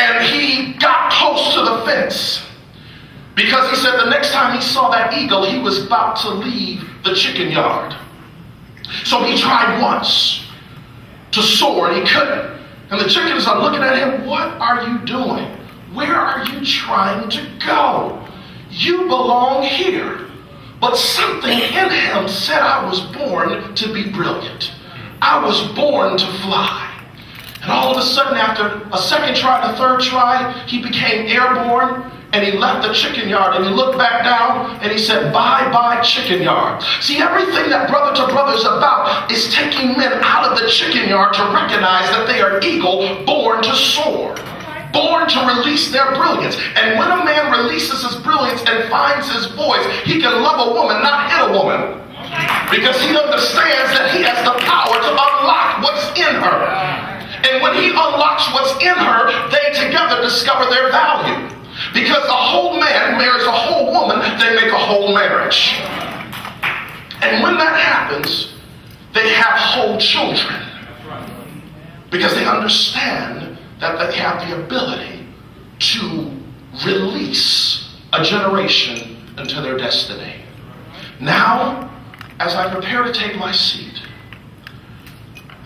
And he got close to the fence because he said the next time he saw that eagle, he was about to leave the chicken yard. So he tried once to soar and he couldn't. And the chickens are looking at him, what are you doing? Where are you trying to go? You belong here. But something in him said I was born to be brilliant. I was born to fly. And all of a sudden, after a second try, the third try, he became airborne and he left the chicken yard and he looked back down and he said, bye-bye chicken yard. See, everything that Brother to Brother is about is taking men out of the chicken yard to recognize that they are eagle born to soar, born to release their brilliance. And when a man releases his brilliance and finds his voice, he can love a woman, not hit a woman. Because he understands that he has the power to unlock what's in her. And when he unlocks what's in her, they together discover their value. Because a whole man marries a whole woman, they make a whole marriage. And when that happens, they have whole children. Because they understand that they have the ability to release a generation into their destiny. Now, as I prepare to take my seat,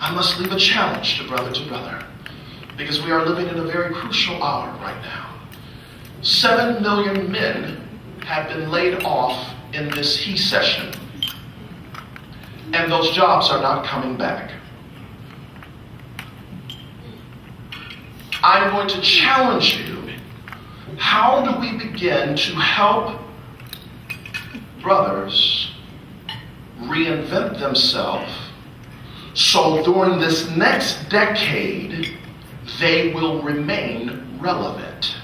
I must leave a challenge to Brother, because we are living in a very crucial hour right now. 7 million men have been laid off in this he session, and those jobs are not coming back. I'm going to challenge you. How do we begin to help brothers reinvent themselves so during this next decade they will remain relevant?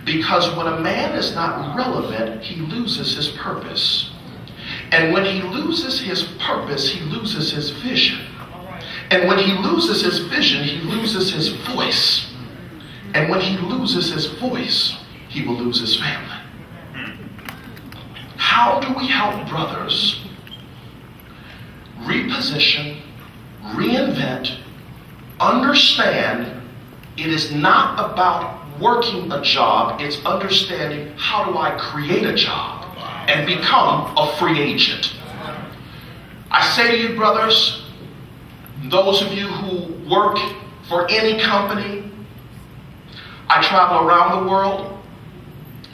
Because when a man is not relevant, he loses his purpose. And when he loses his purpose, he loses his vision. And when he loses his vision, he loses his voice. And when he loses his voice, he will lose his family. How do we help brothers reposition, reinvent, understand it is not about working a job, it's understanding how do I create a job and become a free agent. I say to you, brothers, those of you who work for any company, I travel around the world.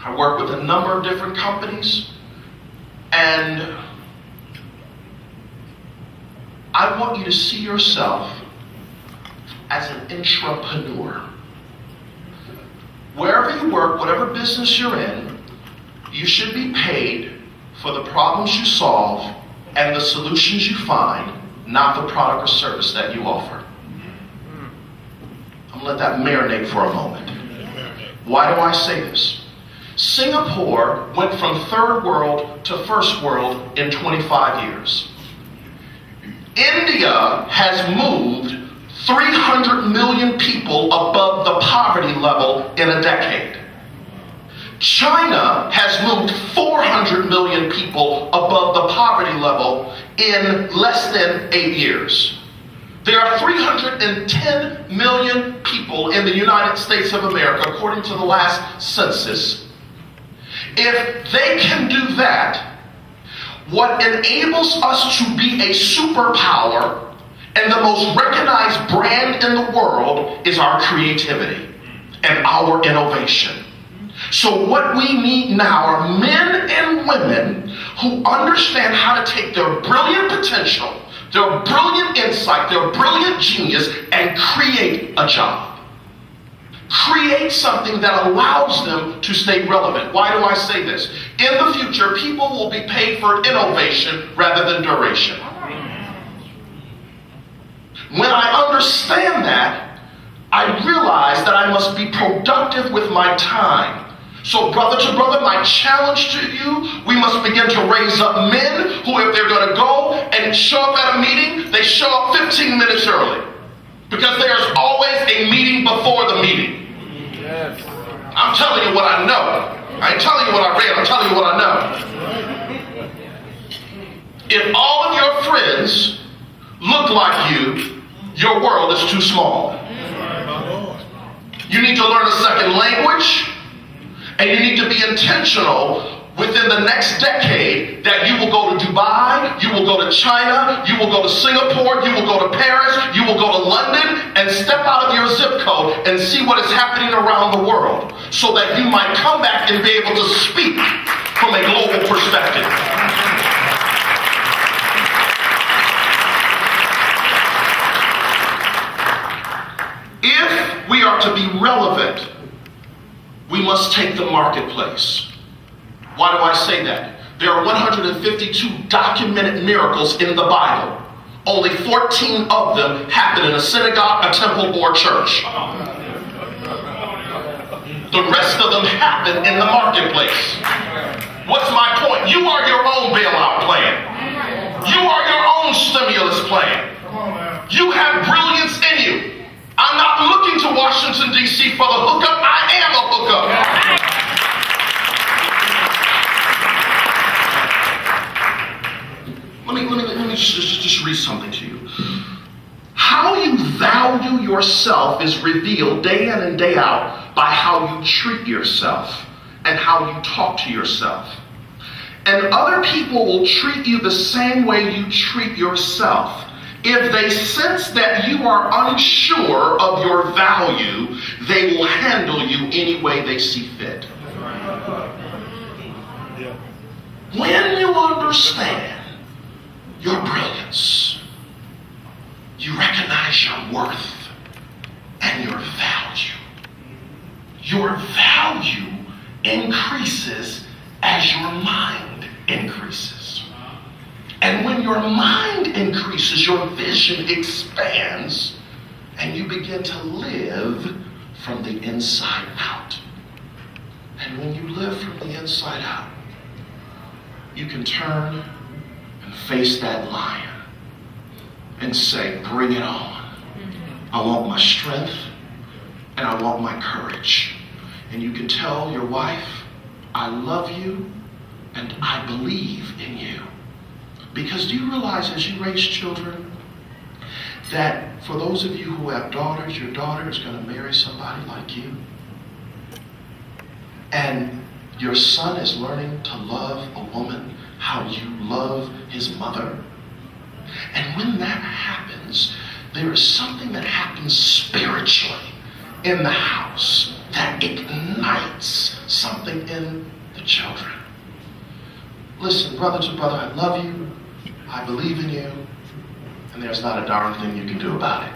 I work with a number of different companies, and I want you to see yourself as an intrapreneur. Wherever you work, whatever business you're in, you should be paid for the problems you solve and the solutions you find, not the product or service that you offer. I'm gonna let that marinate for a moment. Why do I say this? Singapore went from third world to first world in 25 years. India has moved 300 million people above the poverty level in a decade. China has moved 400 million people above the poverty level in less than 8 years. There are 310 million people in the United States of America, according to the last census. If they can do that, what enables us to be a superpower and the most recognized brand in the world is our creativity and our innovation. So what we need now are men and women who understand how to take their brilliant potential, their brilliant insight, their brilliant genius, and create a job. Create something that allows them to stay relevant. Why do I say this? In the future, people will be paid for innovation rather than duration. When I understand that, I realize that I must be productive with my time. So brother to brother, my challenge to you, we must begin to raise up men who, if they're going to go and show up at a meeting, they show up 15 minutes early. Because there's always a meeting before the meeting. Yes. I'm telling you what I know. I ain't telling you what I read, I'm telling you what I know. If all of your friends look like you, your world is too small. You need to to learn a second language, and you need to be intentional within the next decade that you will go to Dubai, you will go to China, you will go to Singapore, you will go to Paris, you will go to London, and step out of your zip code and see what is happening around the world, so that you might come back and be able to speak from a global perspective. If we are to be relevant, we must take the marketplace. Why do I say that? There are 152 documented miracles in the Bible. Only 14 of them happen in a synagogue, a temple, or a church. The rest of them happen in the marketplace. What's my point? You are your own bailout plan. You are your own stimulus plan. You have brilliance in you. I'm not looking to Washington, D.C. for the hookup. I am a hookup. Let me just read something to you. How you value yourself is revealed day in and day out by how you treat yourself and how you talk to yourself. And other people will treat you the same way you treat yourself. If they sense that you are unsure of your value, they will handle you any way they see fit. When you understand your brilliance, you recognize your worth and your value. Your value increases as your mind increases. And when your mind increases, your vision expands, and you begin to live from the inside out. And when you live from the inside out, you can turn and face that lion and say, bring it on. I want my strength and I want my courage. And you can tell your wife, I love you and I believe in you. Because do you realize as you raise children that for those of you who have daughters, your daughter is going to marry somebody like you? And your son is learning to love a woman how you love his mother. And when that happens, there is something that happens spiritually in the house that ignites something in the children. Listen, brother to brother, I love you, I believe in you, and there's not a darn thing you can do about it.